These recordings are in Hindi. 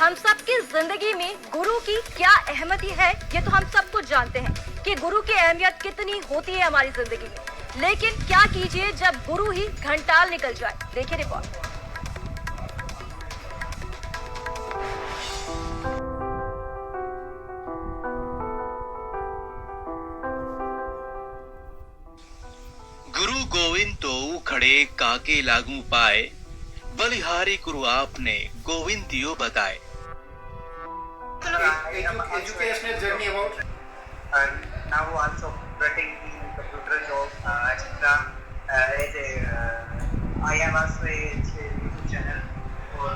हम सब की जिंदगी में गुरु की क्या अहमियत है, ये तो हम सब कुछ जानते हैं कि गुरु की अहमियत कितनी होती है हमारी जिंदगी में। लेकिन क्या कीजिए जब गुरु ही घंटाल निकल जाए। देखिए रिपोर्ट। गुरु गोविंद तो खड़े काके लागू पाए, बलिहारी गुरु आपने गोविंदियो बताए। Educational journey about now also getting in computer job etc. As a I am also a YouTube channel for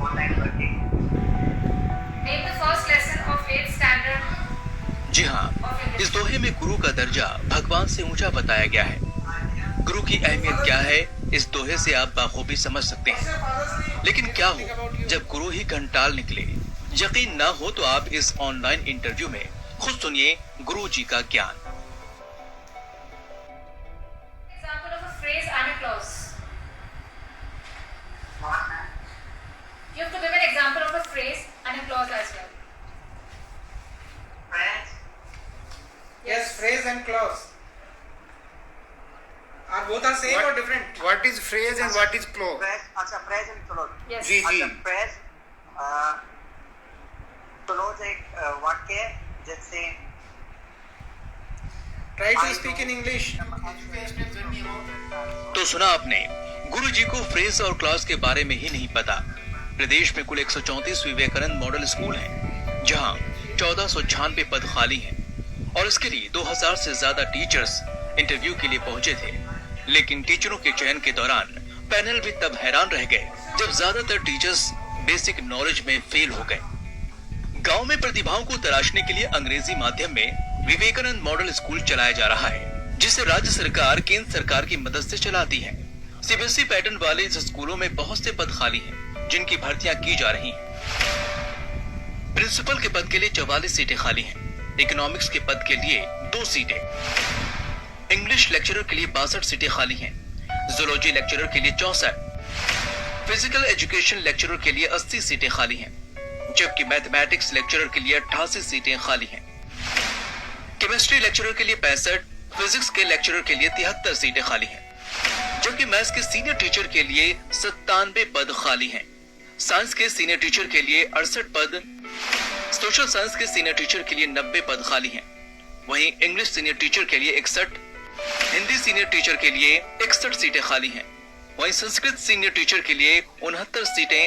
online working. Name the first lesson of 8th standard. जी हाँ, इस दोहे में गुरु का दर्जा भगवान से ऊंचा बताया गया है। गुरु की अहमियत क्या है, इस दोहे से आप बाखूबी समझ सकते हैं। लेकिन क्या हो जब गुरु ही घंटाल निकले? यकीन ना हो तो आप इस ऑनलाइन इंटरव्यू में खुद सुनिए गुरु जी का ज्ञान। Example of a phrase and a clause. You have to give an example of a phrase and a clause as well. yes, phrase and clause. Are both are same or different? What is phrase and what is clause? Phrase, अच्छा phrase and clause. Yes. जी जी। अच्छा phrase क्लोज एक वाक्य है, जैसे Try to speak in English. Educational journey about तो सुना आपने, गुरु जी को फ्रेज और क्लॉज के बारे में ही नहीं पता। प्रदेश में कुल 134 विवेकानंद मॉडल स्कूल हैं, जहां 1496 पद खाली हैं और इसके लिए 2000 से ज्यादा टीचर्स इंटरव्यू के लिए पहुंचे थे। लेकिन टीचरों के चयन के दौरान पैनल भी तब हैरान रह गए जब ज्यादातर टीचर्स बेसिक नॉलेज में फेल हो गए। गांव में प्रतिभाओं को तराशने के लिए अंग्रेजी माध्यम में विवेकानंद मॉडल स्कूल चलाया जा रहा है, जिसे राज्य सरकार केंद्र सरकार की मदद से चलाती है। सीबीएसई पैटर्न वाले इस स्कूलों में बहुत से पद खाली हैं, जिनकी भर्तियां की जा रही हैं। प्रिंसिपल के पद के लिए 44 सीटें खाली हैं। इकोनॉमिक्स के पद के लिए 2 सीटें, इंग्लिश लेक्चरर के लिए 62 सीटें खाली हैं, जूलॉजी लेक्चरर के लिए 64, फिजिकल एजुकेशन लेक्चरर के लिए 80 सीटें खाली हैं, जबकि मैथमेटिक्स लेक्चरर के लिए 88 सीटें खाली हैं। केमिस्ट्री लेक्चरर के लिए 65, फिजिक्स के लेक्चरर के लिए 73 सीटें खाली हैं, जबकि मैथ्स के सीनियर टीचर के लिए 97 पद खाली हैं। साइंस के सीनियर टीचर के लिए 68 पद, सोशल साइंस के सीनियर टीचर के लिए 90 पद खाली हैं। वहीं इंग्लिश सीनियर टीचर के लिए 61, हिंदी सीनियर टीचर के लिए 61 सीटें खाली हैं। वहीं संस्कृत सीनियर टीचर के लिए 69 सीटें,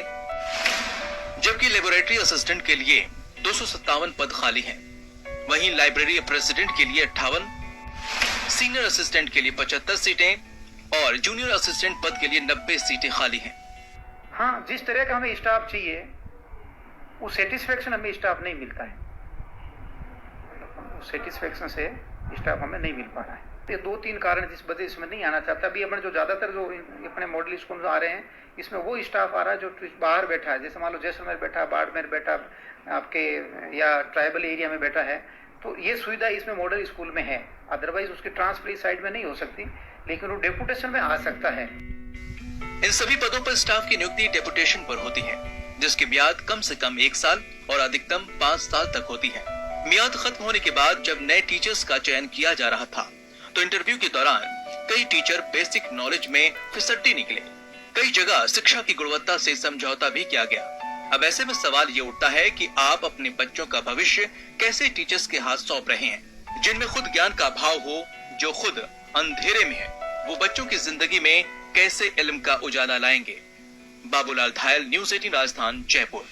जबकि लेबोरेटरी असिस्टेंट के लिए 257 पद खाली हैं। वहीं लाइब्रेरी प्रेसिडेंट के लिए 58, सीनियर असिस्टेंट के लिए 75 सीटें और जूनियर असिस्टेंट पद के लिए 90 सीटें खाली हैं। हाँ, जिस तरह का हमें स्टाफ चाहिए वो सेटिस्फेक्शन हमें स्टाफ नहीं मिलता है। सेटिस्फेक्शन से स्टाफ हमें नहीं मिल पा रहा है। ये 2-3 कारण जिस वजह इसमें नहीं आना चाहता। अभी अपने जो ज्यादातर जो अपने मॉडल स्कूल आ रहे हैं, इसमें वो स्टाफ आ रहा है जो बाहर बैठा है, जैसे मान लो जैसलमेर बैठा, बाड़मेर बैठा, आपके या ट्राइबल एरिया में बैठा है, तो ये सुविधा इसमें मॉडल स्कूल में है। अदरवाइज उसकी ट्रांसफर इस साइड में नहीं हो सकती, लेकिन वो डेपुटेशन में आ सकता है। इन सभी पदों पर स्टाफ की नियुक्ति डेपुटेशन पर होती है, जिसकी मियाद कम से कम 1 साल और अधिकतम 5 साल तक होती है। मियाद खत्म होने के बाद जब नए टीचर्स का चयन किया जा रहा था, तो इंटरव्यू के दौरान कई टीचर बेसिक नॉलेज में फिसड्डी निकले। कई जगह शिक्षा की गुणवत्ता से समझौता भी किया गया। अब ऐसे में सवाल ये उठता है कि आप अपने बच्चों का भविष्य कैसे टीचर्स के हाथ सौंप रहे हैं, जिनमें खुद ज्ञान का भाव हो, जो खुद अंधेरे में है। वो बच्चों की जिंदगी में कैसे इल्म का उजाला लाएंगे। बाबूलाल धायल, न्यूज़ 18 राजस्थान, जयपुर।